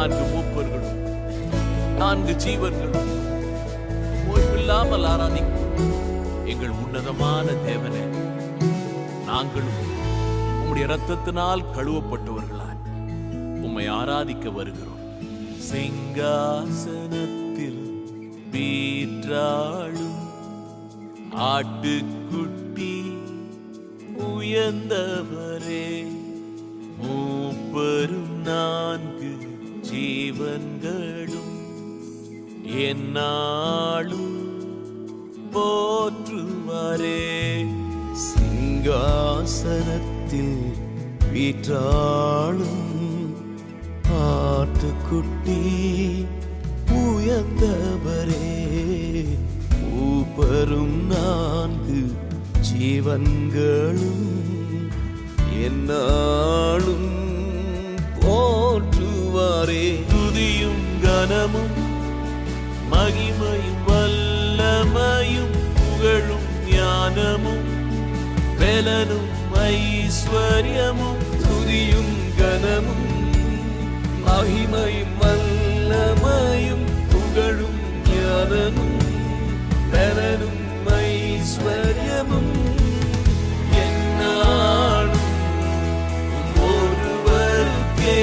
4 மூப்பர்களும் 4 ஜீவன்களும் ஓய்வில்லாமல் ஆராதிக்கும் எங்கள் உன்னதமான தேவனே, நாங்களும் உம்முடைய இரத்தத்தினால் கழுவப்பட்டவர்களாய் உம்மை ஆராதிக்க வருகிறோம். சிங்காசனத்தில் வீற்றாளும் ஆட்டுக்குட்டி உயர்ந்தவரே, மூப்பரும் 4 ஜீவன்களும் என்னாலும் போற்றுவாரே. சிங்காசனத்தில் வீற்றாளும் ஆட்டுக்குட்டி உயர்ந்தவரே, மூப்பரும் 4 ஜீவன்களும் என்னாலும் போற்றுவாரே. துதியும் கனமும் மகிமையும் வல்லமையும் புகழும் ஞானமும் பெலனும் ஐஸ்வர்யமும், துதியும் கனமும் மகிமையும் வல்லமையும் புகழும் ஞானமும் பெலனும் ஐஸ்வர்யமும் என்னாலும் ஒருவருக்கே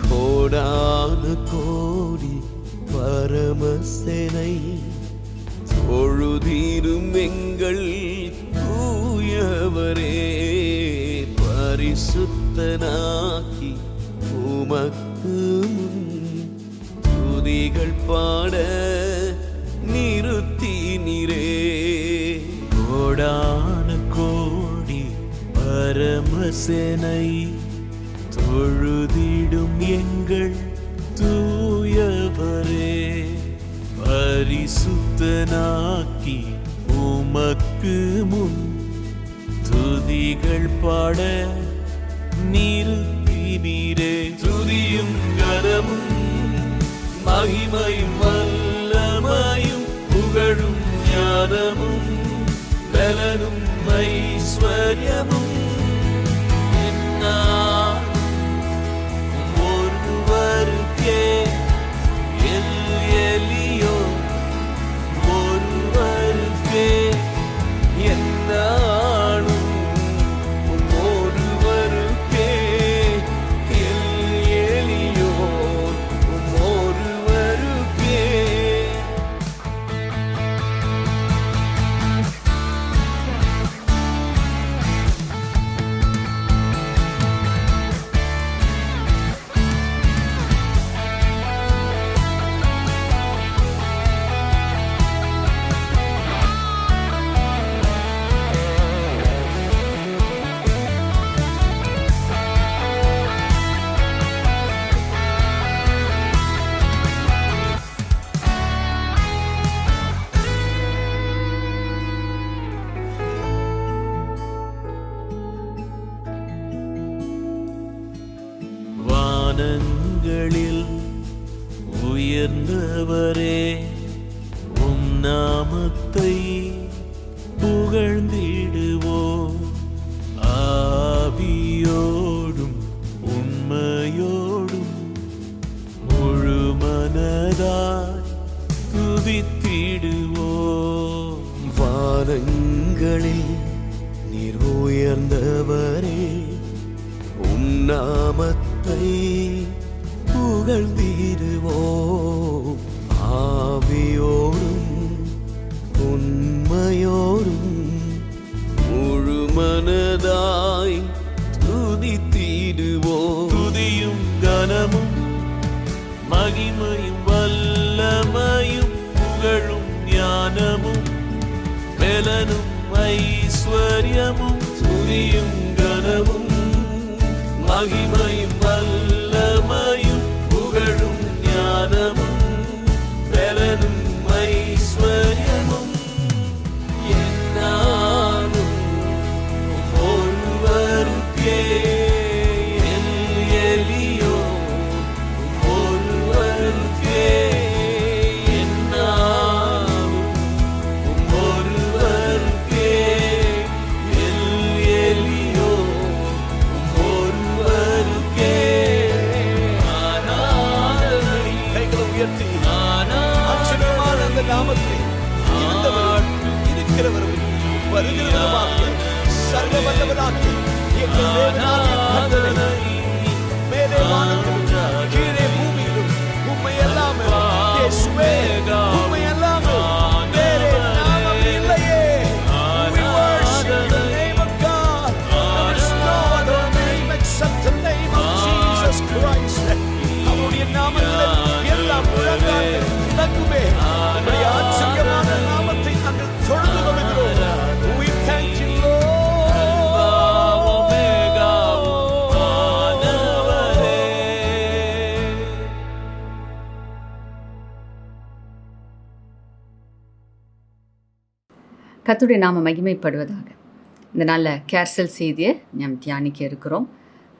கோடான கோடி பரமசேனை தொழுதிடும் எங்கள் தூயவரே, பரிசுத்தனாக்கி உமக்கு முன் துதிகள் பாட நிறுத்தினீரே. கோடான கோடி பரமசேனை தொழுதிடும் எங்கள் தூயவரே, பரிசுத்தனாக்கி உமக்கு முன் துதிகள் பாட நிறுத்தினீரே. துதியும் கனமும் மகிமையும் வல்லமையும் புகழும் ஞானமும் பலனும் ஐஸ்வர்யமும் ஒருவருக்கே எலியோன், ஒருவருக்கே என்னாலும் ஒருவருக்கே எலியோன், ஒருவருக்கே. வானங்களில் உயர்ந்தவரே, உம் நாமத்தை புகழ்ந்திடுவோம். ஆவியோடும் உண்மையோடும் முழு மனதாய் துதித்திடுவோம். வானங்கள் நீர் உயர்ந்தவரே, உம் நாமத்தை புகழ்ந்திடுவோம். ஆவியோடும் உண்மையோடும் முழு மனதாய் துதித்திடுவோம். துதியும் கனமும் மகிமையும் வல்லமையும் புகழும் ஞானமும் பலனும் ஐஸ்வர்யமும் துதியும் கனமும் மகிமையும் வல்லமையும் புகழும் ஞானமும் பலனும் ஐஸ்வர்யமும் என்னாலும் ஒருவருக்கே எலியோ ஒருவருக்கே என்னாலும் ஒருவருக்கே எலியோ ஒருவருக்கே ஆராதனை. கைகளை உயர்த்தி ஆச்சரியமான அந்த நாமத்தை இருந்தவரும் இருக்கிறவரும் வருகிறவருமாகிய சர்வ வல்லவராகிய எங்கள் தேவனாகிய கர்த்தரை, மேலே வானத்திலும் கீழே பூமியிலும் உம்மை அல்லாமல் இயேசுவே, உம்மை அல்லாமல் வேறே நாமம் இல்லையே. We worship the name of God. There is no other name except the name of Jesus Christ. அவருடைய நாமத்தில் எல்லாம் முழங்கால் நடக்குமே. உம்முடைய ஆச்சரியமான நாமத்தை நாங்கள் தொழுது கொள்கிறோம். We thank you, Lord. கர்த்தருடைய நாம மகிமைப்படுவதாக. இந்த நல்ல கேர்சல் செய்தியை நாம் தியானிக்க இருக்கிறோம்.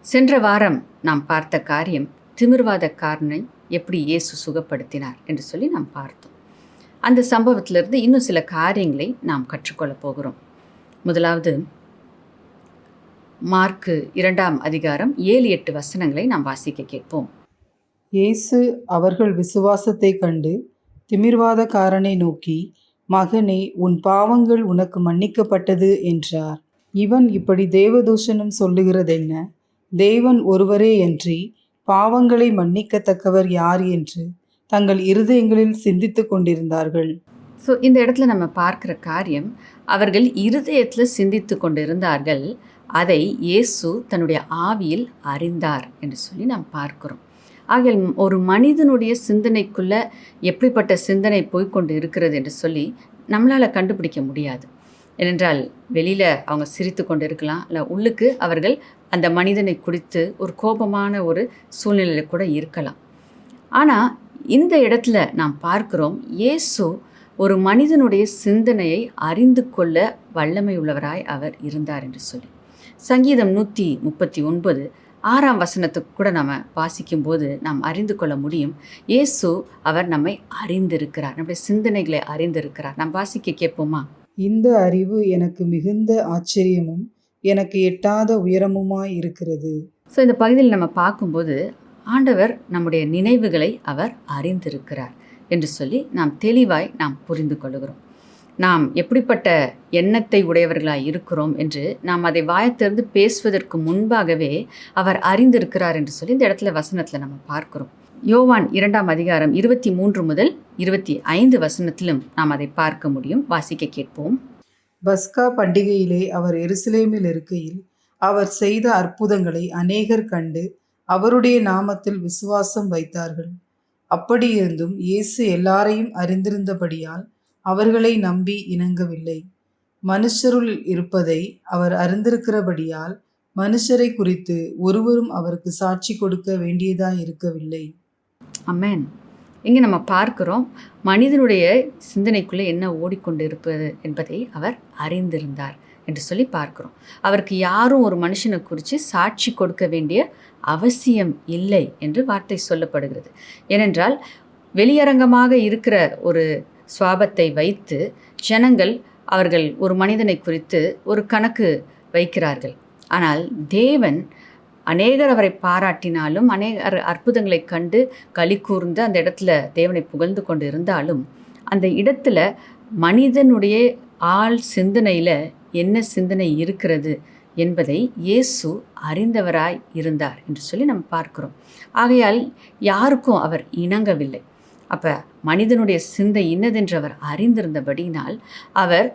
சென்ற வாரம் நாம் பார்த்த காரியம் திமிர்வாதக்காரனை எப்படி இயேசு சுகப்படுத்தினார் என்று சொல்லி நாம் பார்த்தோம். அந்த சம்பவத்திலிருந்து இன்னும் சில காரியங்களை நாம் கற்றுக்கொள்ளப் போகிறோம். முதலாவது மார்க்கு 2ஆம் அதிகாரம் 7-8 வசனங்களை நாம் வாசிக்க கேட்போம். இயேசு அவர்கள் விசுவாசத்தை கண்டு திமிர்வாதக்காரனை நோக்கி, மகனே, உன் பாவங்கள் உனக்கு மன்னிக்கப்பட்டது என்றார். இவன் இப்படி தேவதூஷணம் சொல்லுகிறதென்ன? தேவன் ஒருவரே அன்றி பாவங்களை மன்னிக்கத்தக்கவர் யார் என்று தங்கள் இருதயங்களில் சிந்தித்து கொண்டிருந்தார்கள். ஸோ இந்த இடத்துல நம்ம பார்க்குற காரியம், அவர்கள் இருதயத்தில் சிந்தித்து கொண்டிருந்தார்கள், அதை இயேசு தன்னுடைய ஆவியில் அறிந்தார் என்று சொல்லி நாம் பார்க்கிறோம். ஆகிய ஒரு மனிதனுடைய சிந்தனைக்குள்ள எப்படிப்பட்ட சிந்தனை போய்கொண்டு இருக்கிறது என்று சொல்லி நம்மளால் கண்டுபிடிக்க முடியாது. ஏனென்றால் வெளியில் அவங்க சிரித்து கொண்டு இருக்கலாம், இல்லை உள்ளுக்கு அவர்கள் அந்த மனிதனை குறித்து ஒரு கோபமான ஒரு சூழ்நிலையில் கூட இருக்கலாம். ஆனால் இந்த இடத்துல நாம் பார்க்கிறோம், இயேசு ஒரு மனிதனுடைய சிந்தனையை அறிந்து கொள்ள வல்லமை உள்ளவராய் அவர் இருந்தார் என்று சொல்லி. சங்கீதம் 139 6ஆம் வசனத்துக்கு கூட நம்ம வாசிக்கும்போது நாம் அறிந்து கொள்ள முடியும், இயேசு அவர் நம்மை அறிந்திருக்கிறார், நம்முடைய சிந்தனைகளை அறிந்திருக்கிறார். நாம் வாசிக்க கேட்போமா? இந்த அறிவு எனக்கு மிகுந்த ஆச்சரியமும் எனக்கு எட்டாத உயரமுமாய் இருக்கிறது. ஸோ இந்த பகுதியில் நம்ம பார்க்கும்போது ஆண்டவர் நம்முடைய நினைவுகளை அவர் அறிந்திருக்கிறார் என்று சொல்லி நாம் தெளிவாய் நாம் புரிந்து கொள்கிறோம். நாம் எப்படிப்பட்ட எண்ணத்தை உடையவர்களாய் இருக்கிறோம் என்று நாம் அதை வாயத்திலிருந்து பேசுவதற்கு முன்பாகவே அவர் அறிந்திருக்கிறார் என்று சொல்லி இந்த இடத்துல வசனத்தில் நம்ம பார்க்கிறோம். யோவான் 2ஆம் அதிகாரம் 23 முதல் 25 வசனத்திலும் நாம் அதை பார்க்க முடியும். வாசிக்க கேட்போம். பஸ்கா பண்டிகையிலே அவர் எருசலேமில் இருக்கையில் அவர் செய்த அற்புதங்களை அநேகர் கண்டு அவருடைய நாமத்தில் விசுவாசம் வைத்தார்கள். அப்படியிருந்தும் இயேசு எல்லாரையும் அறிந்திருந்தபடியால் அவர்களை நம்பி இணங்கவில்லை. மனுஷருள் இருப்பதை அவர் அறிந்திருக்கிறபடியால் மனுஷரை குறித்து ஒருவரும் அவருக்கு சாட்சி கொடுக்க வேண்டியதாய் இருக்கவில்லை. ஆமென். இங்கே நம்ம பார்க்கிறோம், மனிதனுடைய சிந்தனைக்குள்ளே என்ன ஓடிக்கொண்டு இருப்பது என்பதை அவர் அறிந்திருந்தார் என்று சொல்லி பார்க்கிறோம். அவருக்கு யாரும் ஒரு மனுஷனை குறித்து சாட்சி கொடுக்க வேண்டிய அவசியம் இல்லை என்று வார்த்தை சொல்லப்படுகிறது. ஏனென்றால் வெளியரங்கமாக இருக்கிற ஒரு சுவாபத்தை வைத்து ஜனங்கள் அவர்கள் ஒரு மனிதனை குறித்து ஒரு கணக்கு வைக்கிறார்கள். ஆனால் தேவன் அநேகர் அவரை பாராட்டினாலும், அநேகர் அற்புதங்களை கண்டு களி கூர்ந்து அந்த இடத்துல தேவனை புகழ்ந்து கொண்டு இருந்தாலும், அந்த இடத்துல மனிதனுடைய ஆள் சிந்தனையில் என்ன சிந்தனை இருக்கிறது என்பதை இயேசு அறிந்தவராய் இருந்தார் என்று சொல்லி நம்ம பார்க்கிறோம். ஆகையால் யாருக்கும் அவர் இணங்கவில்லை. அப்போ மனிதனுடைய சிந்தை இன்னதென்று அவர் அறிந்திருந்தபடியினால் அவர்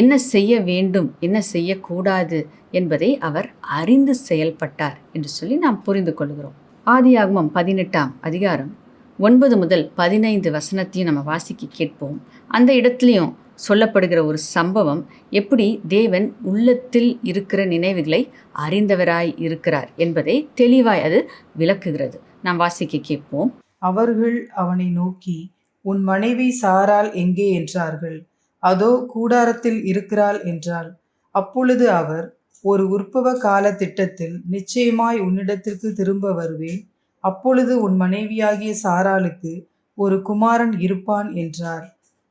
என்ன செய்ய வேண்டும், என்ன செய்யக்கூடாது என்பதை அவர் அறிந்து செயல்பட்டார் என்று சொல்லி நாம் புரிந்து கொள்கிறோம். ஆதியாகமம் 18ஆம் அதிகாரம் 9 முதல் 15 வசனத்தையும் நம்ம வாசிக்க கேட்போம். அந்த இடத்துலையும் சொல்லப்படுகிற ஒரு சம்பவம் எப்படி தேவன் உள்ளத்தில் இருக்கிற நினைவுகளை அறிந்தவராய் இருக்கிறார் என்பதை தெளிவாய் அது விளக்குகிறது. நாம் வாசிக்க கேட்போம். அவர்கள் அவனை நோக்கி, உன் மனைவி சாராள் எங்கே என்றார்கள். அதோ கூடாரத்தில் இருக்கிறாள் என்றாள். அப்பொழுது அவர், ஒரு உற்பவ கால திட்டத்தில் நிச்சயமாய் உன்னிடத்திற்கு திரும்ப வருவேன். அப்பொழுது உன் மனைவியாகிய சாராளுக்கு ஒரு குமாரன் இருப்பான் என்றார்.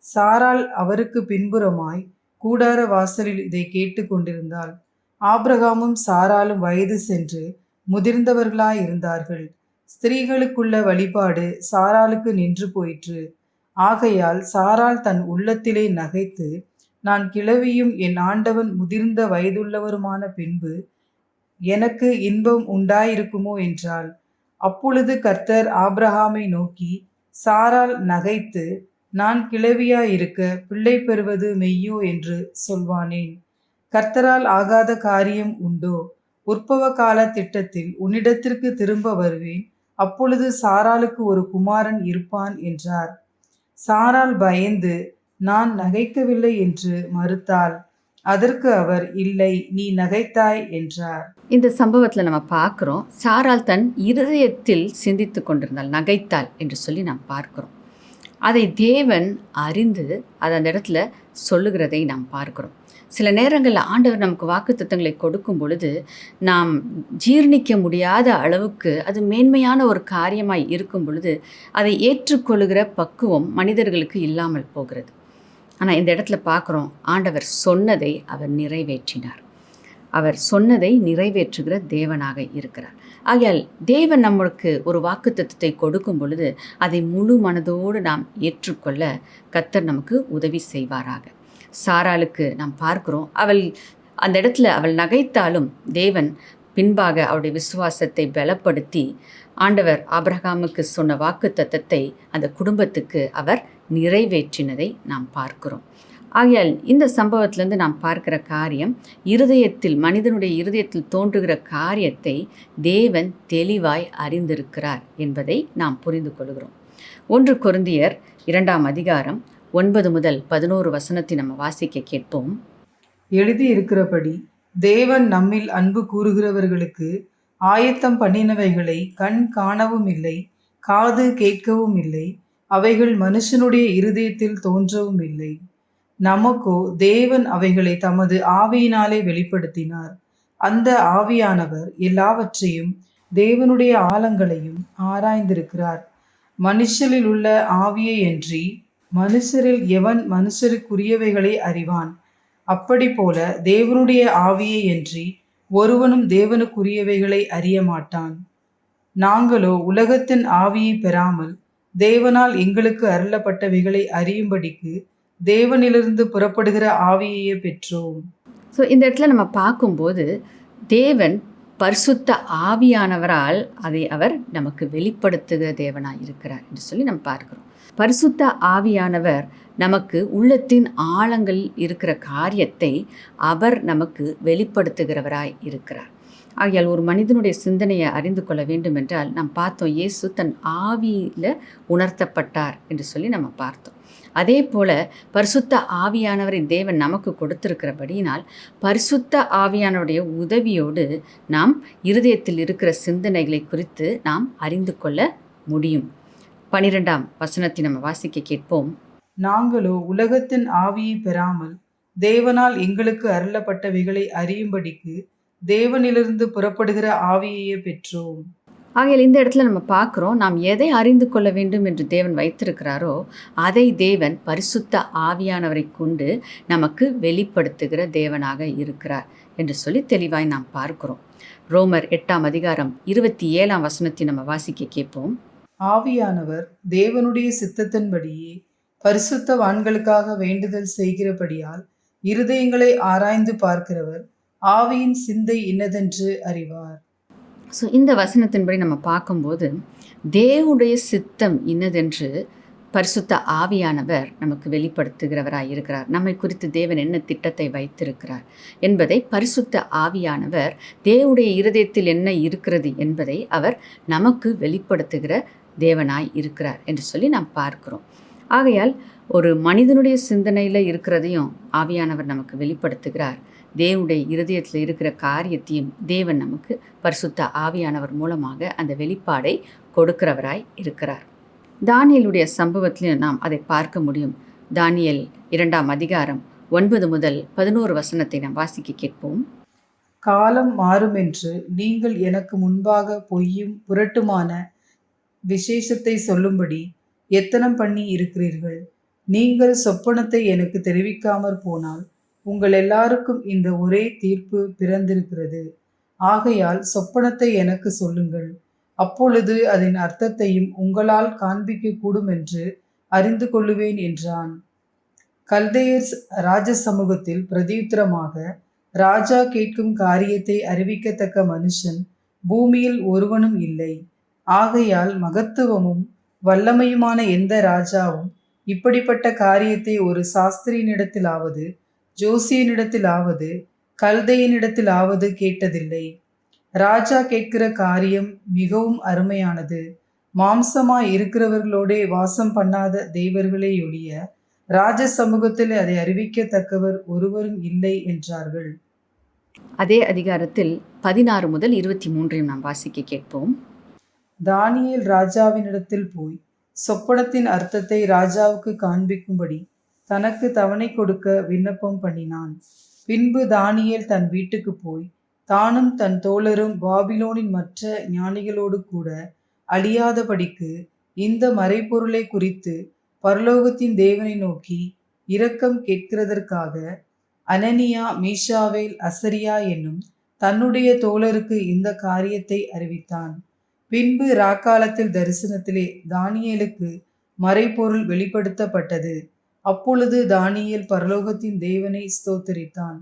சாராள் அவருக்கு பின்புறமாய் கூடார வாசலில் இதை கேட்டு கொண்டிருந்தாள். ஆபிரகாமும் சாராளும் வயது சென்று முதிர்ந்தவர்களாயிருந்தார்கள். ஸ்திரீகளுக்குள்ள வழிபாடு சாராளுக்கு நின்று போயிற்று. ஆகையால் சாராள் தன் உள்ளத்திலே நகைத்து, நான் கிழவியும் என் ஆண்டவன் முதிர்ந்த வயதுள்ளவருமான பின்பு எனக்கு இன்பம் உண்டாயிருக்குமோ என்றாள். அப்பொழுது கர்த்தர் ஆபிரகாமை நோக்கி, சாராள் நகைத்து, நான் கிழவியாயிருக்க பிள்ளை பெறுவது மெய்யோ என்று சொல்வானேன்? கர்த்தரால் ஆகாத காரியம் உண்டோ? உற்பவ கால திட்டத்தில் உன்னிடத்திற்கு திரும்ப வருவேன். அப்பொழுது சாராளுக்கு ஒரு குமாரன் இருப்பான் என்றார். சாராள் பயந்து, நான் நகைக்கவில்லை என்று மறுத்தாள். அதற்கு அவர், இல்லை, நீ நகைத்தாய் என்றார். இந்த சம்பவத்தில் நம்ம பார்க்குறோம், சாராள் தன் இருதயத்தில் சிந்தித்து கொண்டிருந்தாள், நகைத்தாள் என்று சொல்லி நாம் பார்க்கிறோம். அதை தேவன் அறிந்து அது அந்த இடத்துல சொல்லுகிறதை நாம் பார்க்கிறோம். சில நேரங்களில் ஆண்டவர் நமக்கு வாக்குத்தத்தங்களை கொடுக்கும் பொழுது நாம் ஜீர்ணிக்க முடியாத அளவுக்கு அது மேன்மையான ஒரு காரியமாய் இருக்கும் பொழுது அதை ஏற்றுக்கொள்ளுகிற பக்குவம் மனிதர்களுக்கு இல்லாமல் போகிறது. ஆனால் இந்த இடத்துல பார்க்குறோம், ஆண்டவர் சொன்னதை அவர் நிறைவேற்றினார். அவர் சொன்னதை நிறைவேற்றுகிற தேவனாக இருக்கிறார். ஆகையால் தேவன் நம்மளுக்கு ஒரு வாக்குத்தத்தத்தை கொடுக்கும் பொழுது அதை முழு மனதோடு நாம் ஏற்றுக்கொள்ள கர்த்தர் நமக்கு உதவி செய்வாராக. சாராளுக்கு நாம் பார்க்கிறோம், அவள் அந்த இடத்துல அவள் நகைத்தாலும் தேவன் பின்பாக அவருடைய விசுவாசத்தை பலப்படுத்தி ஆண்டவர் ஆபிரகாமுக்கு சொன்ன வாக்குத்தத்தத்தை அந்த குடும்பத்துக்கு அவர் நிறைவேற்றினதை நாம் பார்க்கிறோம். ஆகையால் இந்த சம்பவத்திலேருந்து நாம் பார்க்கிற காரியம், இருதயத்தில் மனிதனுடைய இருதயத்தில் தோன்றுகிற காரியத்தை தேவன் தெளிவாய் அறிந்திருக்கிறார் என்பதை நாம் புரிந்து கொள்கிறோம். 1 கொரிந்தியர் 2ஆம் அதிகாரம் 9 முதல் 11 வசனத்தை நம்ம வாசிக்க கேட்போம். எழுதி இருக்கிறபடி தேவன் நம்மில் அன்பு கூறுகிறவர்களுக்கு ஆயத்தம் பண்ணினவைகளை கண் காணவும் இல்லை, காது கேட்கவும் இல்லை, அவைகள் மனுஷனுடைய இருதயத்தில் தோன்றவும் இல்லை. நமக்கோ தேவன் அவைகளை தமது ஆவியினாலே வெளிப்படுத்தினார். அந்த ஆவியானவர் எல்லாவற்றையும் தேவனுடைய ஆழங்களையும் ஆராய்ந்திருக்கிறார். மனுஷரில் உள்ள ஆவியை அன்றி மனுஷரில் எவன் மனுஷருக்குரியவைகளை அறிவான்? அப்படி போல தேவனுடைய ஆவியை அன்றி ஒருவனும் தேவனுக்குரியவைகளை அறிய மாட்டான். நாங்களோ உலகத்தின் ஆவியை பெறாமல் தேவனால் எங்களுக்கு அருளப்பட்டவைகளை அறியும்படிக்கு தேவனிலிருந்து புறப்படுகிற ஆவியையே பெற்றோம். ஸோ இந்த இடத்துல நம்ம பார்க்கும்போது தேவன் பரிசுத்த ஆவியானவரால் அதை அவர் நமக்கு வெளிப்படுத்துகிற தேவனாக இருக்கிறார் என்று சொல்லி நம்ம பார்க்கிறோம். பரிசுத்த ஆவியானவர் நமக்கு உள்ளத்தின் ஆழங்களில் இருக்கிற காரியத்தை அவர் நமக்கு வெளிப்படுத்துகிறவராய் இருக்கிறார். ஆகையால் ஒரு மனிதனுடைய சிந்தனையை அறிந்து கொள்ள வேண்டும் என்றால் நாம் பார்த்தோம், இயேசு தன் ஆவியில் உணர்த்தப்பட்டார் என்று சொல்லி நம்ம பார்த்தோம். அதே போல் பரிசுத்த ஆவியானவரை தேவன் நமக்கு கொடுத்திருக்கிறபடியினால் பரிசுத்த ஆவியானவருடைய உதவியோடு நாம் இருதயத்தில் இருக்கிற சிந்தனைகளை குறித்து நாம் அறிந்து கொள்ள முடியும். 12ஆம் வசனத்தை நம்ம வாசிக்க கேட்போம். நாங்களோ உலகத்தின் ஆவியை பெறாமல் தேவனால் எங்களுக்கு அருளப்பட்டவைகளை அறியும்படிக்கு தேவனிலிருந்து புறப்படுகிற ஆவியையே பெற்றோம். ஆகையால் இந்த இடத்துல நம்ம பார்க்குறோம், நாம் எதை அறிந்து கொள்ள வேண்டும் என்று தேவன் வைத்திருக்கிறாரோ அதை தேவன் பரிசுத்த ஆவியானவரை கொண்டு நமக்கு வெளிப்படுத்துகிற தேவனாக இருக்கிறார் என்று சொல்லி தெளிவாய் நாம் பார்க்கிறோம். ரோமர் 8ஆம் அதிகாரம் 27ஆம் வசனத்தை நம்ம வாசிக்க கேட்போம். ஆவியானவர் தேவனுடைய சித்தத்தின்படியே பரிசுத்தவான்களுக்காக வேண்டுதல் செய்கிறபடியால் இருதயங்களை ஆராய்ந்து பார்க்கிறவர் ஆவியின் சிந்தை இன்னதென்று அறிவார். ஸோ இந்த வசனத்தின்படி நம்ம பார்க்கும்போது தேவனுடைய சித்தம் இன்னதென்று பரிசுத்த ஆவியானவர் நமக்கு வெளிப்படுத்துகிறவராய் இருக்கிறார். நம்மை குறித்து தேவன் என்ன திட்டத்தை வைத்திருக்கிறார் என்பதை பரிசுத்த ஆவியானவர் தேவனுடைய இருதயத்தில் என்ன இருக்கிறது என்பதை அவர் நமக்கு வெளிப்படுத்துகிற தேவனாய் இருக்கிறார் என்று சொல்லி நாம் பார்க்கிறோம். ஆகையால் ஒரு மனிதனுடைய சிந்தனையில் இருக்கிறதையும் ஆவியானவர் நமக்கு வெளிப்படுத்துகிறார். தேவனுடைய இருதயத்தில் இருக்கிற காரியத்தையும் தேவன் நமக்கு பரிசுத்த ஆவியானவர் மூலமாக அந்த வெளிப்பாடை கொடுக்கிறவராய் இருக்கிறார். தானியேலுடைய சம்பவத்திலும் நாம் அதை பார்க்க முடியும். தானியேல் 2ஆம் அதிகாரம் 9 முதல் 11 வசனத்தை நாம் வாசிக்க கேட்போம். காலம் மாறுமென்று நீங்கள் எனக்கு முன்பாக பொய்யும் புரட்டுமான விசேஷத்தை சொல்லும்படி எத்தனம் பண்ணி இருக்கிறீர்கள். நீங்கள் சொப்பனத்தை எனக்கு தெரிவிக்காமற் போனால் உங்கள் எல்லாருக்கும் இந்த ஒரே தீர்ப்பு பிறந்திருக்கிறது. ஆகையால் சொப்பனத்தை எனக்கு சொல்லுங்கள், அப்பொழுது அதன் அர்த்தத்தையும் உங்களால் காண்பிக்க கூடும் என்று அறிந்து கொள்ளுவேன் என்றான். கல்தேயர் ராஜ சமூகத்தில் பிரதியுத்தரமாக, ராஜா கேட்கும் காரியத்தை அறிவிக்கத்தக்க மனுஷன் பூமியில் ஒருவனும் இல்லை. ஆகையால் மகத்துவமும் வல்லமையுமான எந்த ராஜாவும் இப்படிப்பட்ட காரியத்தை ஒரு சாஸ்திரியினிடத்திலாவது ஜோசியனிடத்திலாவது கல்தையனிடத்திலாவது கேட்டதில்லை. ராஜா கேட்கிற காரியம் மிகவும் அருமையானது. மாம்சமாய் இருக்கிறவர்களோடே வாசம் பண்ணாத தேவர்களே ஒழிய ராஜ சமூகத்தில் அதை அறிவிக்கத்தக்கவர் ஒருவரும் இல்லை என்றார்கள். அதே அதிகாரத்தில் 16 முதல் 23 நாம் வாசிக்க கேட்போம். தானியேல் ராஜாவினிடத்தில் போய் சொப்பனத்தின் அர்த்தத்தை ராஜாவுக்கு காண்பிக்கும்படி தனக்கு தவணை கொடுக்க விண்ணப்பம் பண்ணினான். பின்பு தானியேல் தன் வீட்டுக்கு போய் தானும் தன் தோழரும் பாபிலோனின் மற்ற ஞானிகளோடு கூட அழியாதபடிக்கு இந்த மறைபொருளை குறித்து பரலோகத்தின் தேவனை நோக்கி இரக்கம் கேட்கிறதற்காக அனனியா, மீஷாவேல், அசரியா என்னும் தன்னுடைய தோழருக்கு இந்த காரியத்தை அறிவித்தான். பின்பு ராக்காலத்தில் தரிசனத்திலே தானியேலுக்கு மறைபொருள் வெளிப்படுத்தப்பட்டது. அப்பொழுது தானியேல் பரலோகத்தின் தேவனை ஸ்தோத்தரித்தான்.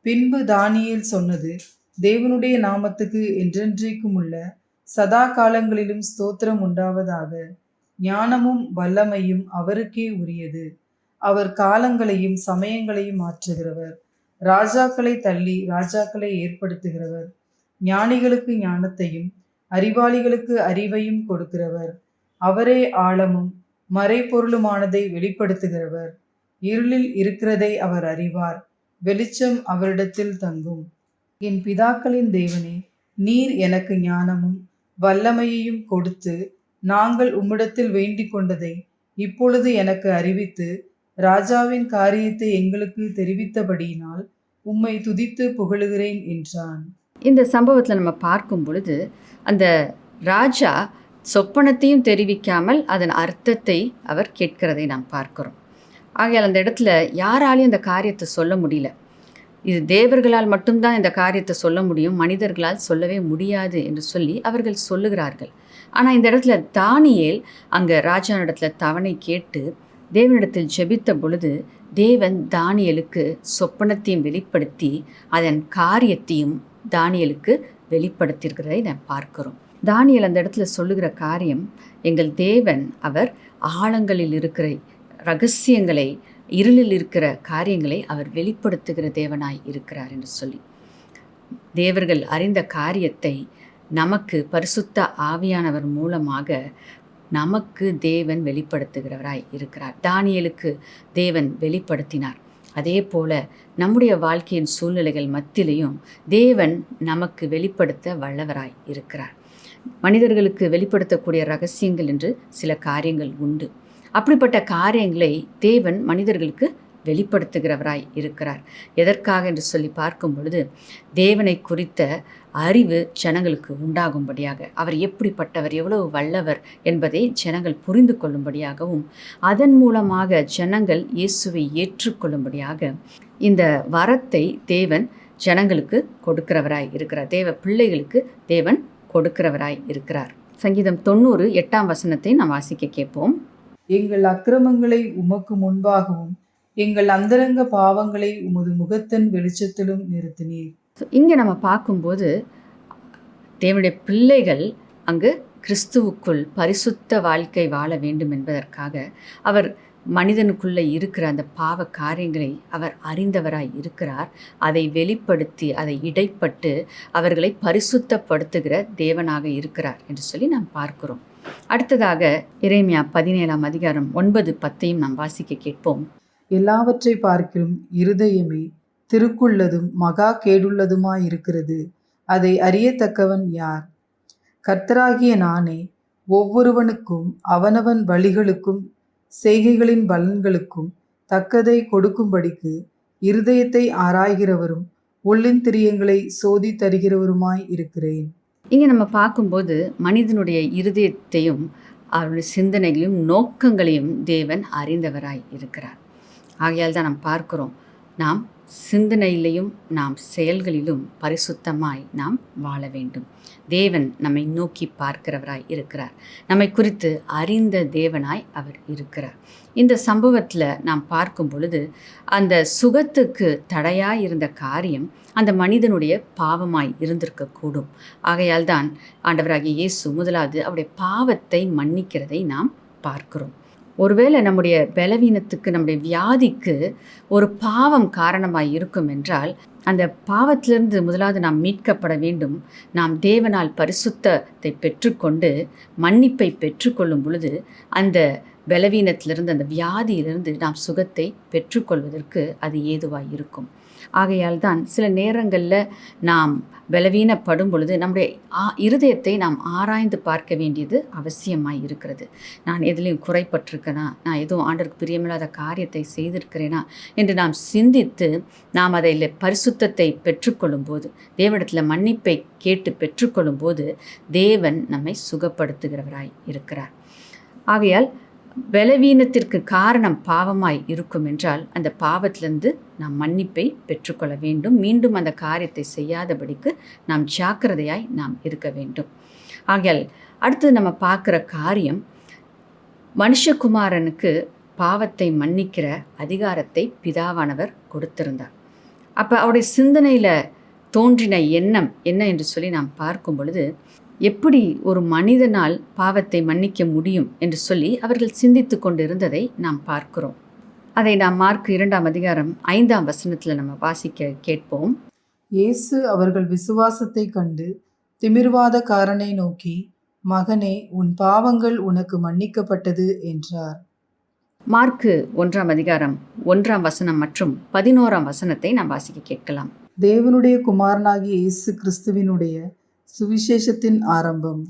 பின்பு தானியேல் சொன்னது, தேவனுடைய நாமத்துக்கு என்றென்றைக்கும் உள்ள சதா காலங்களிலும் ஸ்தோத்திரம் உண்டாவதாக. ஞானமும் வல்லமையும் அவருக்கே உரியது. அவர் காலங்களையும் சமயங்களையும் மாற்றுகிறவர். ராஜாக்களை தள்ளி ராஜாக்களை ஏற்படுத்துகிறவர். ஞானிகளுக்கு ஞானத்தையும் அறிவாளிகளுக்கு அறிவையும் கொடுக்கிறவர். அவரே ஆழமும் மறைபொருளுமானதை வெளிப்படுத்துகிறவர். இருளில் இருக்கிறதை அவர் அறிவார். வெளிச்சம் அவரிடத்தில் தங்கும். என் பிதாக்களின் தேவனே, நீர் எனக்கு ஞானமும் வல்லமையையும் கொடுத்து நாங்கள் உம்மிடத்தில் வேண்டிக் கொண்டதை இப்பொழுது எனக்கு அறிவித்து ராஜாவின் காரியத்தை எங்களுக்கு தெரிவித்தபடியினால் உம்மை துதித்து புகழுகிறேன் என்றான். இந்த சம்பவத்தில் நம்ம பார்க்கும் பொழுது அந்த ராஜா சொப்பனத்தையும் தெரிவிக்காமல் அதன் அர்த்தத்தை அவர் கேட்கிறதை நாம் பார்க்கிறோம். ஆகையால் அந்த இடத்துல யாராலையும் இந்த காரியத்தை சொல்ல முடியல. இது தேவர்களால் மட்டும்தான் இந்த காரியத்தை சொல்ல முடியும், மனிதர்களால் சொல்லவே முடியாது என்று சொல்லி அவர்கள் சொல்லுகிறார்கள். ஆனால் இந்த இடத்துல தானியேல் அங்கே ராஜாவிடத்தில் தவணை கேட்டு தேவனிடத்தில் ஜெபித்த பொழுது தேவன் தானியேலுக்கு சொப்பனத்தையும் வெளிப்படுத்தி அதன் காரியத்தையும் தானியேலுக்கு வெளிப்படுத்தியிருக்கிறதை நாம் பார்க்கிறோம். தானியேல் அந்த இடத்துல சொல்லுகிற காரியம், எங்கள் தேவன் அவர் ஆழங்களில் இருக்கிற ரகசியங்களை, இருளில் இருக்கிற காரியங்களை அவர் வெளிப்படுத்துகிற தேவனாய் இருக்கிறார் என்று சொல்லி தேவர்கள் அறிந்த காரியத்தை நமக்கு பரிசுத்த ஆவியானவர் மூலமாக நமக்கு தேவன் வெளிப்படுத்துகிறவராய் இருக்கிறார். தானியேலுக்கு தேவன் வெளிப்படுத்தினார். அதே போல நம்முடைய வாழ்க்கையின் சூழ்நிலைகள் மத்தியிலையும் தேவன் நமக்கு வெளிப்படுத்த வல்லவராய் இருக்கிறார். மனிதர்களுக்கு வெளிப்படுத்தக்கூடிய ரகசியங்கள் என்று சில காரியங்கள் உண்டு. அப்படிப்பட்ட காரியங்களை தேவன் மனிதர்களுக்கு வெளிப்படுத்துகிறவராய் இருக்கிறார். எதற்காக என்று சொல்லி பார்க்கும் பொழுது தேவனை குறித்த அறிவு ஜனங்களுக்கு உண்டாகும்படியாக, அவர் எப்படிப்பட்டவர், எவ்வளவு வல்லவர் என்பதை ஜனங்கள் புரிந்து கொள்ளும்படியாகவும் அதன் மூலமாக ஜனங்கள் இயேசுவை ஏற்றுக்கொள்ளும்படியாக இந்த வரத்தை தேவன் ஜனங்களுக்கு கொடுக்கிறவராய் இருக்கிறார். தேவ பிள்ளைகளுக்கு தேவன் கொடுக்கிறவராய் இருக்கிறார். சங்கீதம் 90 8ஆம் வசனத்தை நாம் வாசிக்க கேட்போம். எங்கள் அக்கிரமங்களை உமக்கு முன்பாகவும் எங்கள் அந்தரங்க பாவங்களை உமது முகத்தின் வெளிச்சத்திலும் நிறுத்தினீர். இங்கே நம்ம பார்க்கும்போது தேவனுடைய பிள்ளைகள் அங்கு கிறிஸ்துவுக்குள் பரிசுத்த வாழ்க்கை வாழ வேண்டும் என்பதற்காக அவர் மனிதனுக்குள்ளே இருக்கிற அந்த பாவ காரியங்களை அவர் அறிந்தவராய் இருக்கிறார். அதை வெளிப்படுத்தி அதை இடைப்பட்டு அவர்களை பரிசுத்தப்படுத்துகிற தேவனாக இருக்கிறார் என்று சொல்லி நாம் பார்க்கிறோம். அடுத்ததாக எரேமியா 17ஆம் அதிகாரம் 9-10 நாம் வாசிக்க கேட்போம். எல்லாவற்றை பார்க்கிலும் இருதயமே திருக்குள்ளதும் மகா கேடுள்ளதுமாயிருக்கிறது, அதை அறியத்தக்கவன் யார்? கர்த்தராகிய நானே ஒவ்வொருவனுக்கும் அவனவன் வழிகளுக்கும் செய்கைகளின் பலன்களுக்கும் தக்கதை கொடுக்கும்படிக்கு இருதயத்தை ஆராய்கிறவரும் உள்ளின் திரியங்களை சோதி தருகிறவருமாய் இருக்கிறேன். இங்கே நம்ம பார்க்கும்போது மனிதனுடைய இருதயத்தையும் அவருடைய சிந்தனைகளையும் நோக்கங்களையும் தேவன் அறிந்தவராய் இருக்கிறார். ஆகையால் தான் நாம் பார்க்கிறோம், நாம் சிந்தனையிலையும் நாம் செயல்களிலும் பரிசுத்தமாய் நாம் வாழ வேண்டும். தேவன் நம்மை நோக்கி பார்க்கிறவராய் இருக்கிறார். நம்மை குறித்து அறிந்த தேவனாய் அவர் இருக்கிறார். இந்த சம்பவத்தில் நாம் பார்க்கும் பொழுது அந்த சுகத்துக்கு தடையாய் இருந்த காரியம் அந்த மனிதனுடைய பாவமாய் இருந்திருக்கக்கூடும். ஆகையால் தான் ஆண்டவராகிய இயேசு முதலாவது அவருடைய பாவத்தை மன்னிக்கிறதை நாம் பார்க்கிறோம். ஒருவேளை நம்முடைய பலவீனத்துக்கு நம்முடைய வியாதிக்கு ஒரு பாவம் காரணமாய் இருக்கும் என்றால் அந்த பாவத்திலிருந்து முதலாவது நாம் மீட்கப்பட வேண்டும். நாம் தேவனால் பரிசுத்தத்தை பெற்றுக்கொண்டு மன்னிப்பை பெற்றுக்கொள்ளும் பொழுது அந்த பலவீனத்திலிருந்து அந்த வியாதியிலிருந்து நாம் சுகத்தை பெற்றுக்கொள்வதற்கு அது ஏதுவாய் இருக்கும். ஆகையால் தான் சில நேரங்களில் நாம் பலவீனப்படும் பொழுது நம்முடைய இருதயத்தை நாம் ஆராய்ந்து பார்க்க வேண்டியது அவசியமாய் இருக்கிறது. நான் எதுலேயும் குறைப்பட்டிருக்கேனா, நான் எதுவும் ஆண்டவருக்கு பிரியமில்லாத காரியத்தை செய்திருக்கிறேனா என்று நாம் சிந்தித்து நாம் அதில் பரிசுத்தத்தை பெற்றுக்கொள்ளும் போது, தேவனிடத்தில் மன்னிப்பை கேட்டு பெற்றுக்கொள்ளும் போது தேவன் நம்மை சுகப்படுத்துகிறவராய் இருக்கிறார். ஆகையால் பலவீனத்திற்கு காரணம் பாவமாய் இருக்கும் என்றால் அந்த பாவத்திலிருந்து நாம் மன்னிப்பை பெற்றுக்கொள்ள வேண்டும். மீண்டும் அந்த காரியத்தை செய்யாதபடிக்கு நாம் ஜாக்கிரதையாய் நாம் இருக்க வேண்டும். ஆகையால் அடுத்து நம்ம பார்க்குற காரியம், மனுஷகுமாரனுக்கு பாவத்தை மன்னிக்கிற அதிகாரத்தை பிதாவானவர் கொடுத்திருந்தார். அப்போ அவருடைய சிந்தனையில் தோன்றின எண்ணம் என்ன என்று சொல்லி நாம் பார்க்கும் பொழுது, எப்படி ஒரு மனிதனால் பாவத்தை மன்னிக்க முடியும் என்று சொல்லி அவர்கள் சிந்தித்து கொண்டிருந்ததை நாம் பார்க்கிறோம். அதை நாம் மார்க் 2ஆம் அதிகாரம் 5ஆம் வசனத்தில் நம்ம வாசிக்க கேட்போம். இயேசு அவர்கள் விசுவாசத்தை கண்டு திமிர்வாதக்காரனை நோக்கி, மகனே, உன் பாவங்கள் உனக்கு மன்னிக்கப்பட்டது என்றார். மார்க் 1ஆம் அதிகாரம் 1ஆம் வசனம் மற்றும் 11ஆம் வசனத்தை நாம் வாசிக்க கேட்கலாம். தேவனுடைய குமாரனாகிய இயேசு கிறிஸ்துவினுடைய சுவிசேஷத்தின் ஆரம்பம்.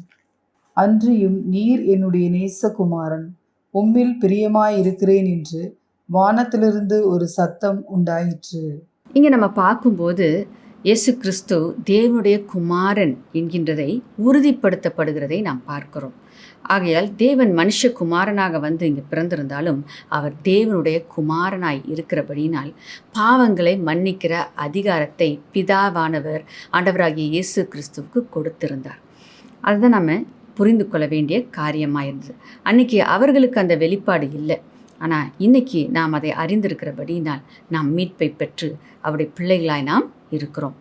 அன்றியும் நீர் என்னுடைய நேசகுமாரன், உம்மில் பிரியமாயிருக்கிறேன் என்று வானத்திலிருந்து ஒரு சத்தம் உண்டாயிற்று. இங்கே நம்ம பார்க்கும்போது இயேசு கிறிஸ்து தேவனுடைய குமாரன் என்கின்றதை உறுதிப்படுத்தப்படுகிறதை நாம் பார்க்கிறோம். ஆகையால் தேவன் மனுஷகுமாரனாக வந்து இங்கே பிறந்திருந்தாலும் அவர் தேவனுடைய குமாரனாய் இருக்கிறபடியினால் பாவங்களை மன்னிக்கிற அதிகாரத்தை பிதாவானவர் ஆண்டவராகிய இயேசு கிறிஸ்துவுக்கு கொடுத்திருந்தார். அதுதான் நம்ம புரிந்து கொள்ள வேண்டிய காரியமாக இருந்தது. அன்றைக்கி அவர்களுக்கு அந்த வெளிப்பாடு இல்லை. ஆனால் இன்றைக்கி நாம் அதை அறிந்திருக்கிறபடியினால் நாம் மீட்பை பெற்று அவருடைய பிள்ளைகளாய் நாம் இருக்கிறோம்.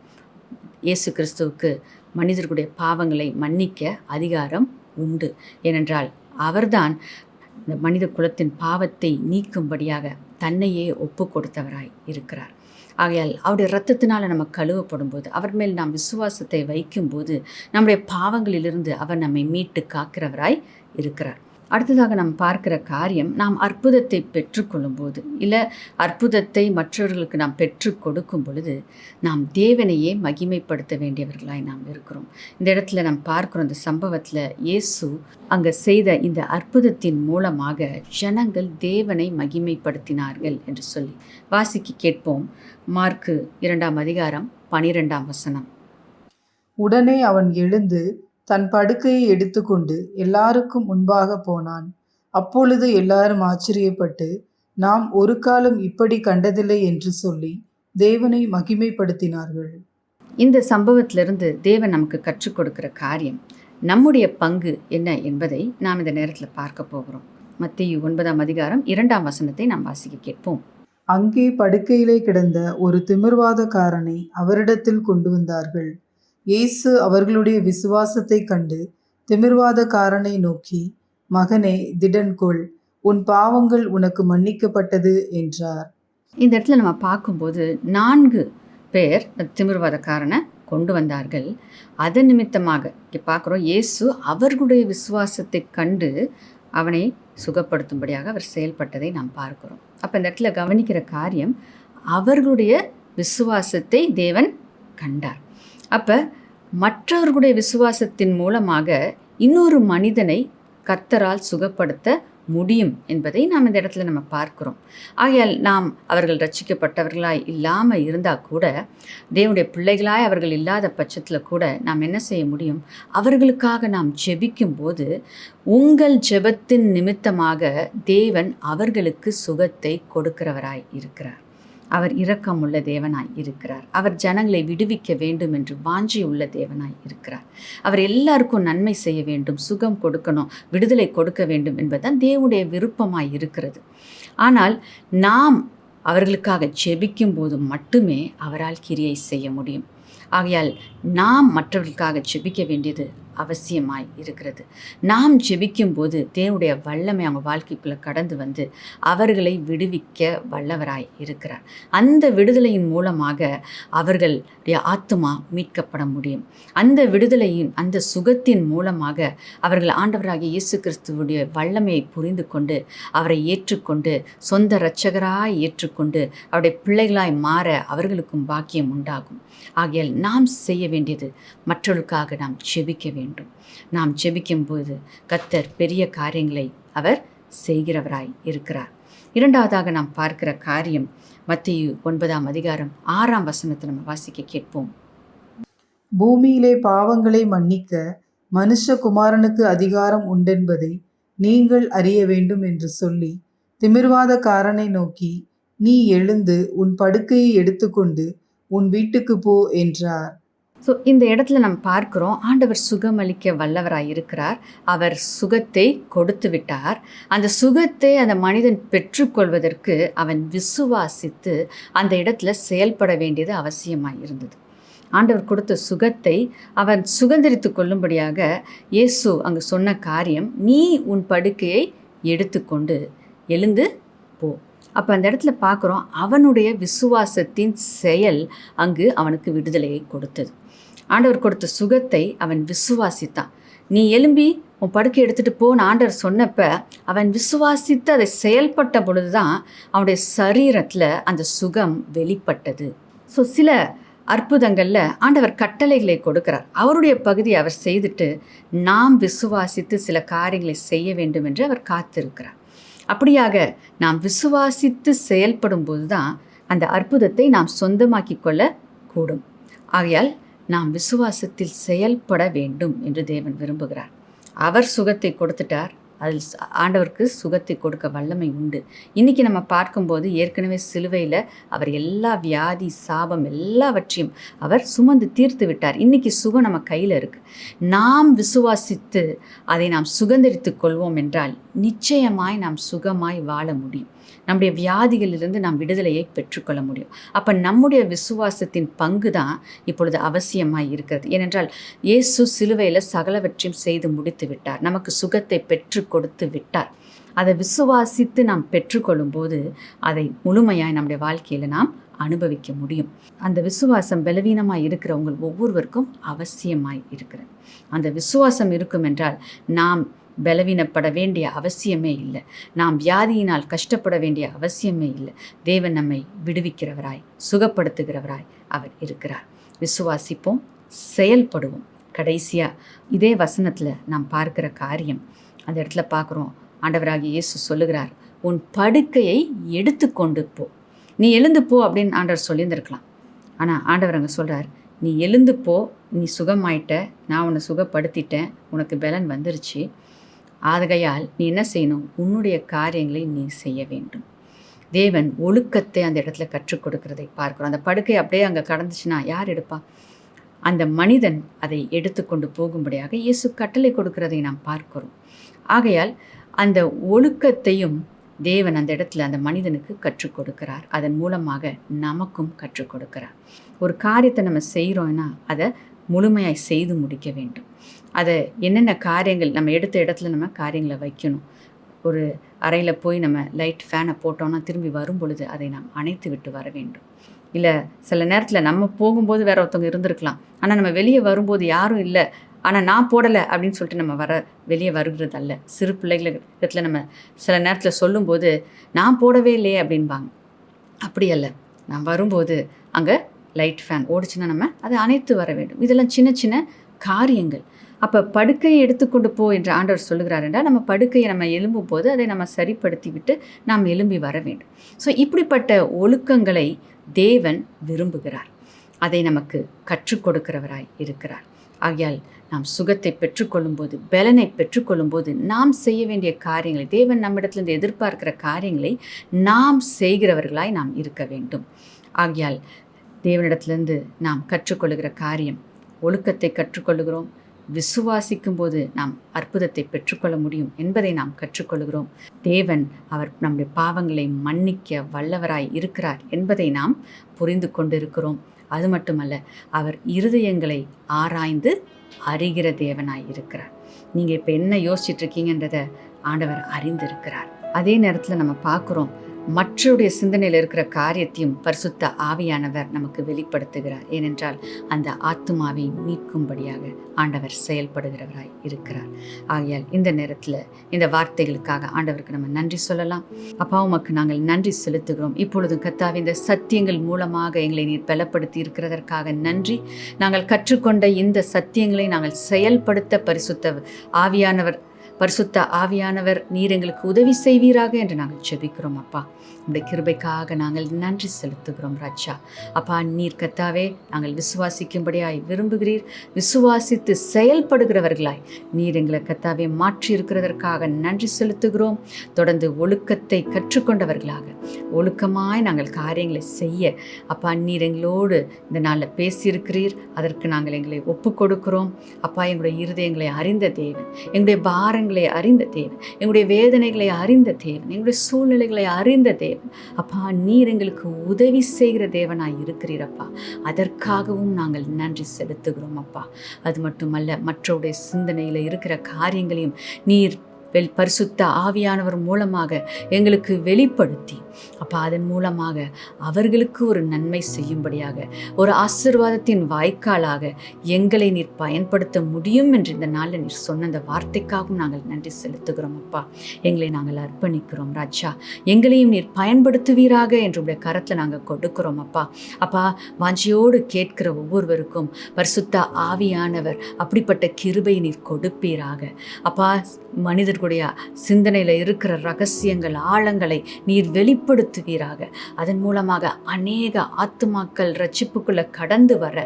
இயேசு கிறிஸ்துவுக்கு மனிதர்களுடைய பாவங்களை மன்னிக்க அதிகாரம் உண்டு. ஏனென்றால் அவர்தான் இந்த மனித குலத்தின் பாவத்தை நீக்கும்படியாக தன்னையே ஒப்பு கொடுத்தவராய் இருக்கிறார். ஆகையால் அவருடைய இரத்தத்தினால் நம்ம கழுவப்படும் போது, அவர் மேல் நாம் விசுவாசத்தை வைக்கும்போது நம்முடைய பாவங்களிலிருந்து அவர் நம்மை மீட்டு காக்கிறவராய் இருக்கிறார். அடுத்ததாக நாம் பார்க்கிற காரியம், நாம் அற்புதத்தை பெற்றுக்கொள்ளும் போது இல்லை அற்புதத்தை மற்றவர்களுக்கு நாம் பெற்று கொடுக்கும் பொழுது நாம் தேவனையே மகிமைப்படுத்த வேண்டியவர்களாய் நாம் இருக்கிறோம். இந்த இடத்துல நாம் பார்க்குறோம், இந்த சம்பவத்தில் இயேசு அங்கே செய்த இந்த அற்புதத்தின் மூலமாக ஜனங்கள் தேவனை மகிமைப்படுத்தினார்கள் என்று சொல்லி வாசிக்க கேட்போம். மார்க் 2ஆம் அதிகாரம் 12ஆம் வசனம். உடனே அவன் எழுந்து தன் படுக்கையை எடுத்துக்கொண்டு எல்லாருக்கும் முன்பாக போனான். அப்பொழுது எல்லாரும் ஆச்சரியப்பட்டு, நாம் ஒரு காலம் இப்படி கண்டதில்லை என்று சொல்லி தேவனை மகிமைப்படுத்தினார்கள். இந்த சம்பவத்திலிருந்து தேவன் நமக்கு கற்றுக் கொடுக்கிற காரியம், நம்முடைய பங்கு என்ன என்பதை நாம் இந்த நேரத்தில் பார்க்க போகிறோம். மத்தேயு 9ஆம் அதிகாரம் 2ஆம் வசனத்தை நாம் வாசிக்க கேட்போம். அங்கே படுக்கையிலே கிடந்த ஒரு திமிர்வாதக்காரனை அவரிடத்தில் கொண்டு வந்தார்கள். இயேசு அவர்களுடைய விசுவாசத்தைக் கண்டு திமிர்வாதக்காரனை நோக்கி, மகனே, திடன் கொள், உன் பாவங்கள் உனக்கு மன்னிக்கப்பட்டது என்றார். இந்த இடத்துல நம்ம பார்க்கும்போது 4 பேர் திமிர்வாதக்காரனை கொண்டு வந்தார்கள். அதன் நிமித்தமாக இங்கே பார்க்குறோம், இயேசு அவர்களுடைய விசுவாசத்தை கண்டு அவனை சுகப்படுத்தும்படியாக அவர் செயல்பட்டதை நாம் பார்க்கிறோம். அப்போ இந்த இடத்துல கவனிக்கிற காரியம், அவர்களுடைய விசுவாசத்தை தேவன் கண்டார். அப்போ மற்றவர்களுடைய விசுவாசத்தின் மூலமாக இன்னொரு மனிதனை கர்த்தரால் சுகப்படுத்த முடியும் என்பதை நாம் இந்த இடத்துல நம்ம பார்க்கிறோம். ஆகையால் நாம் அவர்கள் ரட்சிக்கப்பட்டவர்களாய் இல்லாமல் இருந்தால் கூட, தேவனுடைய பிள்ளைகளாய் அவர்கள் இல்லாத பட்சத்தில் கூட நாம் என்ன செய்ய முடியும்? அவர்களுக்காக நாம் ஜெபிக்கும் போது உங்கள் ஜெபத்தின் நிமித்தமாக தேவன் அவர்களுக்கு சுகத்தை கொடுக்கிறவராய் இருக்கிறார். அவர் இரக்கமுள்ள தேவனாய் இருக்கிறார். அவர் ஜனங்களை விடுவிக்க வேண்டும் என்று வாஞ்சி உள்ள தேவனாய் இருக்கிறார். அவர் எல்லாருக்கும் நன்மை செய்ய வேண்டும், சுகம் கொடுக்கணும், விடுதலை கொடுக்க வேண்டும் என்பதுதான் தேவனுடைய விருப்பமாய் இருக்கிறது. ஆனால் நாம் அவர்களுக்காக ஜெபிக்கும் போது மட்டுமே அவரால் கிரியை செய்ய முடியும். ஆகையால் நாம் மற்றவர்களுக்காக ஜெபிக்க வேண்டியது அவசியமாய் இருக்கிறது. நாம் ஜெபிக்கும் போது தேவனுடைய வல்லமை அவங்க வாழ்க்கைக்குள்ளே கடந்து வந்து அவர்களை விடுவிக்க வல்லவராய் இருக்கிறார். அந்த விடுதலையின் மூலமாக அவர்களுடைய ஆத்துமா மீட்கப்பட முடியும். அந்த விடுதலையின், அந்த சுகத்தின் மூலமாக அவர்கள் ஆண்டவராகிய இயேசு கிறிஸ்துவுடைய வல்லமையை புரிந்து கொண்டு அவரை ஏற்றுக்கொண்டு சொந்த இரட்சகராய் ஏற்றுக்கொண்டு அவருடைய பிள்ளைகளாய் மாற அவர்களுக்கும் பாக்கியம் உண்டாகும். ஆகையால் நாம் செய்ய வேண்டியது மற்றவர்களுக்காக நாம் ஜெபிக்க வேண்டும். நாம் ஜெபிக்கும் போது கர்த்தர் பெரிய காரியங்களை அவர் செய்கிறவராய் இருக்கிறார். இரண்டாவதாக நாம் பார்க்கிற காரியம் மத்தேயு 9ஆம் அதிகாரம் 6ஆம் வசனத்தை நம்ம வாசிக்க கேட்போம். பூமியிலே பாவங்களை மன்னிக்க மனுஷகுமாரனுக்கு அதிகாரம் உண்டென்பதை நீங்கள் அறிய வேண்டும் என்று சொல்லி திமிர்வாதக்காரனை நோக்கி, நீ எழுந்து உன் படுக்கையை எடுத்துக்கொண்டு உன் வீட்டுக்கு போ என்றார். ஸோ இந்த இடத்துல நம்ம பார்க்குறோம், ஆண்டவர் சுகமளிக்க வல்லவராய் இருக்கிறார். அவர் சுகத்தை கொடுத்து விட்டார். அந்த சுகத்தை அந்த மனிதன் பெற்றுக்கொள்வதற்கு அவன் விசுவாசித்து அந்த இடத்துல செயல்பட வேண்டியது அவசியமாக இருந்தது. ஆண்டவர் கொடுத்த சுகத்தை அவன் சுதந்திரித்து கொள்ளும்படியாக இயேசு அங்கே சொன்ன காரியம், நீ உன் படுக்கையை எடுத்துக்கொண்டு எழுந்து போ. அப்போ அந்த இடத்துல பார்க்குறோம், அவனுடைய விசுவாசத்தின் செயல் அங்கு அவனுக்கு விடுதலையை கொடுத்தது. ஆண்டவர் கொடுத்த சுகத்தை அவன் விசுவாசித்தான். நீ எழும்பி உன் படுக்கை எடுத்துகிட்டு போன்னு ஆண்டவர் சொன்னப்போ அவன் விசுவாசித்து அதை செயல்பட்ட பொழுது தான் அவனுடைய சரீரத்தில் அந்த சுகம் வெளிப்பட்டது. ஸோ சில அற்புதங்களில் ஆண்டவர் கட்டளைகளை கொடுக்கிறார். அவருடைய பகுதியை அவர் செய்துட்டு நாம் விசுவாசித்து சில காரியங்களை செய்ய வேண்டும் என்று அவர் காத்திருக்கிறார். அப்படியாக நாம் விசுவாசித்து செயல்படும் போது தான் அந்த அற்புதத்தை நாம் சொந்தமாக்கி கொள்ள கூடும். ஆகையால் நாம் விசுவாசத்தில் செயல்பட வேண்டும் என்று தேவன் விரும்புகிறார். அவர் சுகத்தை கொடுத்துட்டார். அதில் ஆண்டவருக்கு சுகத்தை கொடுக்க வல்லமை உண்டு. இன்றைக்கி நம்ம பார்க்கும்போது ஏற்கனவே சிலுவையில் அவர் எல்லா வியாதி, சாபம் எல்லாவற்றையும் அவர் சுமந்து தீர்த்து விட்டார். இன்றைக்கி சுகம் நம்ம கையில் இருக்குது. நாம் விசுவாசித்து அதை நாம் சுதந்திரித்து கொள்வோம் என்றால் நிச்சயமாய் நாம் சுகமாய் வாழ முடியும். நம்முடைய வியாதிகளிலிருந்து நாம் விடுதலையை பெற்றுக்கொள்ள முடியும். அப்போ நம்முடைய விசுவாசத்தின் பங்கு தான் இப்பொழுது அவசியமாய் இருக்கிறது. ஏனென்றால் இயேசு சிலுவையில் சகலவற்றையும் செய்து முடித்து விட்டார். நமக்கு சுகத்தை பெற்று கொடுத்து விட்டார். அதை விசுவாசித்து நாம் பெற்றுக்கொள்ளும் போது அதை முழுமையாய் நம்முடைய வாழ்க்கையில் நாம் அனுபவிக்க முடியும். அந்த விசுவாசம் பலவீனமாக இருக்கிற உங்கள் ஒவ்வொருவருக்கும் அவசியமாய் இருக்கிறது. அந்த விசுவாசம் இருக்கும் என்றால் நாம் பலவீனப்பட வேண்டிய அவசியமே இல்லை. நாம் வியாதியினால் கஷ்டப்பட வேண்டிய அவசியமே இல்லை. தேவன் நம்மை விடுவிக்கிறவராய், சுகப்படுத்துகிறவராய் அவர் இருக்கிறார். விசுவாசிப்போம், செயல்படுவோம். கடைசியாக இதே வசனத்தில் நாம் பார்க்கிற காரியம், அந்த இடத்துல பார்க்குறோம், ஆண்டவராகிய இயேசு சொல்லுகிறார், உன் படுக்கையை எடுத்துக்கொண்டு போ. நீ எழுந்து போ அப்படின்னு ஆண்டவர் சொல்லியிருந்திருக்கலாம். ஆனால் ஆண்டவர் அங்கே சொல்கிறார், நீ எழுந்து போ, நீ சுகமாயிட்ட, நான் உன்னை சுகப்படுத்திட்டேன், உனக்கு பலன் வந்துருச்சு. ஆகையால் நீ என்ன செய்யணும்? உன்னுடைய காரியங்களை நீ செய்ய வேண்டும். தேவன் ஒழுக்கத்தை அந்த இடத்துல கற்றுக் கொடுக்கிறதை பார்க்கிறோம். அந்த படுக்கை அப்படியே அங்கே கடந்துச்சுன்னா யார் எடுப்பா? அந்த மனிதன் அதை எடுத்துக்கொண்டு போகும்படியாக இயேசு கட்டளை கொடுக்கிறதை நாம் பார்க்கிறோம். ஆகையால் அந்த ஒழுக்கத்தையும் தேவன் அந்த இடத்துல அந்த மனிதனுக்கு கற்றுக் கொடுக்கிறார். அதன் மூலமாக நமக்கும் கற்றுக் கொடுக்கிறார். ஒரு காரியத்தை நம்ம செய்கிறோன்னா அதை முழுமையாய் செய்து முடிக்க வேண்டும். அதை என்னென்ன காரியங்கள் நம்ம எடுத்த இடத்துல நம்ம காரியங்களை வைக்கணும். ஒரு அறையில் போய் நம்ம லைட் ஃபேனை போட்டோன்னா திரும்பி வரும் பொழுது அதை நாம் அணைத்து விட்டு வர வேண்டும். இல்லை சில நேரத்தில் நம்ம போகும்போது வேற ஒருத்தவங்க இருந்திருக்கலாம், ஆனால் நம்ம வெளியே வரும்போது யாரும் இல்லை, ஆனால் நான் போடலை அப்படின்னு சொல்லிட்டு நம்ம வெளியே வருகிறது அல்ல. சிறு பிள்ளைகள் இடத்துல நம்ம சில நேரத்தில் சொல்லும்போது நான் போடவே இல்லையே அப்படின்பாங்க. அப்படி அல்ல, நான் வரும்போது அங்கே லைட் ஃபேன் ஓடிச்சுன்னா நம்ம அதை அணைத்து வர வேண்டும். இதெல்லாம் சின்ன சின்ன காரியங்கள். அப்போ படுக்கையை எடுத்துக்கொண்டு போ என்று ஆண்டவர் சொல்லுகிறார் என்றால் நம்ம படுக்கையை நம்ம எழும்பும் போது அதை நம்ம சரிப்படுத்தி விட்டு நாம் எழும்பி வர வேண்டும். ஸோ இப்படிப்பட்ட ஒழுக்கங்களை தேவன் விரும்புகிறார். அதை நமக்கு கற்றுக் கொடுக்கிறவராய் இருக்கிறார். ஆகையால் நாம் சுகத்தை பெற்றுக்கொள்ளும்போது, பலனை பெற்றுக்கொள்ளும்போது நாம் செய்ய வேண்டிய காரியங்களை, தேவன் நம்மிடத்திலிருந்து எதிர்பார்க்கிற காரியங்களை நாம் செய்கிறவர்களாய் நாம் இருக்க வேண்டும். ஆகையால் தேவனிடத்திலிருந்து நாம் கற்றுக்கொள்ளுகிற காரியம், ஒழுக்கத்தை கற்றுக்கொள்ளுகிறோம். விசுவாசிக்கும் போது நாம் அற்புதத்தை பெற்றுக்கொள்ள முடியும் என்பதை நாம் கற்றுக்கொள்கிறோம். தேவன் அவர் நம்முடைய பாவங்களை மன்னிக்க வல்லவராய் இருக்கிறார் என்பதை நாம் புரிந்து கொண்டிருக்கிறோம். அது மட்டுமல்ல, அவர் இருதயங்களை ஆராய்ந்து அறிகிற தேவனாய் இருக்கிறார். நீங்கள் இப்போ என்ன யோசிச்சுட்டு இருக்கீங்கன்றதை ஆண்டவர் அறிந்திருக்கிறார். அதே நேரத்தில் நம்ம பார்க்குறோம், மற்றவருடைய சிந்தனையில் இருக்கிற காரியத்தையும் பரிசுத்த ஆவியானவர் நமக்கு வெளிப்படுத்துகிறார். ஏனென்றால் அந்த ஆத்துமாவை மீட்கும்படியாக ஆண்டவர் செயல்படுகிறவராய் இருக்கிறார். ஆகையால் இந்த நேரத்தில் இந்த வார்த்தைகளுக்காக ஆண்டவருக்கு நம்ம நன்றி சொல்லலாம். அப்பா, உமக்கு நாங்கள் நன்றி செலுத்துகிறோம். இப்பொழுதும் கர்த்தாவே, இந்த சத்தியங்கள் மூலமாக எங்களை நீர் பலப்படுத்தி இருக்கிறதற்காக நன்றி. நாங்கள் கற்றுக்கொண்ட இந்த சத்தியங்களை நாங்கள் செயல்படுத்த பரிசுத்த ஆவியானவர் நீர் எங்களுக்கு உதவி செய்வீராக என்று நாங்கள் ஜெபிக்கிறோம். அப்பா, உங்களுடைய கிருபைக்காக நாங்கள் நன்றி செலுத்துகிறோம் ராஜா. அப்பா, நீர் கர்த்தாவே நாங்கள் விசுவாசிக்கும்படியாய் விரும்புகிறீர். விசுவாசித்து செயல்படுகிறவர்களாய் நீர் எங்களை கர்த்தாவே மாற்றி இருக்கிறதற்காக நன்றி செலுத்துகிறோம். தொடர்ந்து ஒழுக்கத்தை கற்றுக்கொண்டவர்களாக ஒழுக்கமாய் நாங்கள் காரியங்களை செய்ய அப்பா நீர் எங்களோடு இந்த நாளில் பேசியிருக்கிறீர். அதற்கு நாங்கள் எங்களை ஒப்பு கொடுக்கிறோம். அப்பா, எங்களுடைய இருதயங்களை அறிந்த தேவன், எங்களுடைய பாரங்களை அறிந்த தேவன், எங்களுடைய வேதனைகளை அறிந்த தேவன், எங்களுடைய சூழ்நிலைகளை அறிந்த தேவன், அப்பா நீர் எங்களுக்கு உதவி செய்கிற தேவனாய் இருக்கிறீரப்பா. அதற்காகவும் நாங்கள் நன்றி செலுத்துகிறோம் அப்பா. அது மட்டுமல்ல, மற்றவருடைய சிந்தனையில் இருக்கிற காரியங்களையும் நீர் பரிசுத்த ஆவியானவர் மூலமாக எங்களுக்கு வெளிப்படுத்தி அப்பா அதன் மூலமாக அவர்களுக்கு ஒரு நன்மை செய்யும்படியாக, ஒரு ஆசீர்வாதத்தின் வாய்க்காலாக எங்களை நீர் பயன்படுத்த முடியும் என்று இந்த நாளில் நீர் சொன்ன அந்த வார்த்தைக்காகவும் நாங்கள் நன்றி செலுத்துகிறோம் அப்பா. எங்களை நாங்கள் அர்ப்பணிக்கிறோம் ராஜா. எங்களையும் நீர் பயன்படுத்துவீராக என்று உடைய கரத்தில் நாங்கள் கொடுக்கிறோம் அப்பா. அப்பா, வாஞ்சியோடு கேட்கிற ஒவ்வொருவருக்கும் பரிசுத்த ஆவியானவர் அப்படிப்பட்ட கிருபை நீர் கொடுப்பீராக அப்பா. மனிதர்களுடைய சிந்தனையில் இருக்கிற ரகசியங்கள், ஆழங்களை நீர் வெளிப்படுத்துவீராக. அதன் மூலமாக அநேக ஆத்துமாக்கள் ரட்சிப்புக்குள்ள கடந்து வர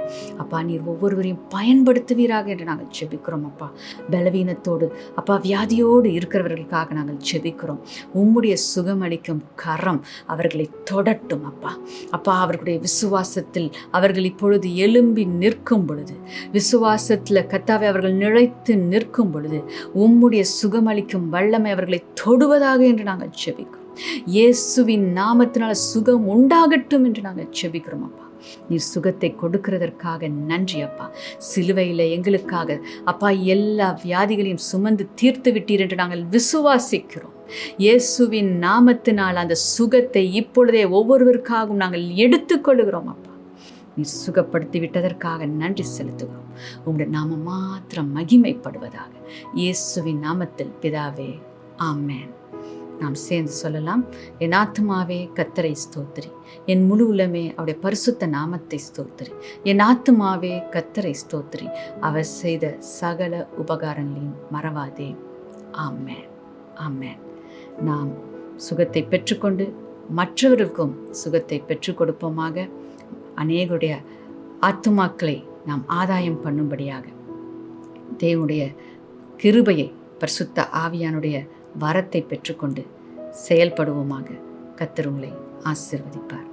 அப்பா நீர் ஒவ்வொருவரையும் பயன்படுத்துவீராக என்று நாங்கள் ஜெபிக்கிறோம் அப்பா. பலவீனத்தோடு அப்பா வியாதியோடு இருக்கிறவர்களுக்காக நாங்கள் ஜெபிக்கிறோம். உம்முடைய சுகமளிக்கும் கரம் அவர்களை தொடட்டும் அப்பா. அப்பா, அவர்களுடைய விசுவாசத்தில் அவர்கள் இப்பொழுது எழும்பி நிற்கும் பொழுது, விசுவாசத்தில் கர்த்தாவே அவர்கள் நிலைத்து நிற்கும் பொழுது உம்முடைய சுகமளிக்கும் வல்லமை அவர்களை தொடுவதாக என்று நாங்கள் ஜெபிக்கிறோம். இயேசுவின் நாமத்தினால சுகம் உண்டாகட்டும் என்று நாங்கள் ஜெபிக்கிறோம் அப்பா. நீர் சுகத்தை கொடுக்கிறதற்காக நன்றி அப்பா. சிலுவையில் எங்களுக்காக அப்பா எல்லா வியாதிகளையும் சுமந்து தீர்த்து விட்டீர் என்று நாங்கள் விசுவாசிக்கிறோம். இயேசுவின் நாமத்தினால் அந்த சுகத்தை இப்பொழுதே ஒவ்வொருவருக்காகவும் நாங்கள் எடுத்துக்கொள்கிறோம் அப்பா. நீர் சுகப்படுத்தி விட்டதற்காக நன்றி செலுத்துகிறோம். உங்களுடைய நாமம் மாத்திரம் மகிமைப்படுவதாக. இயேசுவின் நாமத்தில் பிதாவே, ஆமென். நாம் சேர்ந்து சொல்லலாம். என் ஆத்துமாவே கர்த்தரை ஸ்தோத்திரி, என் முழு உள்ளமே அவருடைய பரிசுத்த நாமத்தை ஸ்தோத்திரி. என் ஆத்துமாவே கர்த்தரை ஸ்தோத்திரி, அவர் செய்த சகல உபகாரங்களையும் மறவாதே. ஆமென், ஆமென். நாம் சுகத்தை பெற்றுக்கொண்டு மற்றவர்களுக்கும் சுகத்தை பெற்றுக் கொடுப்போமாக. அநேகருடைய ஆத்துமாக்களை நாம் ஆதாயம் பண்ணும்படியாக தேவனுடைய கிருபையை, பரிசுத்த ஆவியானுடைய வரத்தை பெற்றுக்கொண்டு செயல்படுவோமாக. கர்த்தர் உங்களை ஆசீர்வதிப்பார்.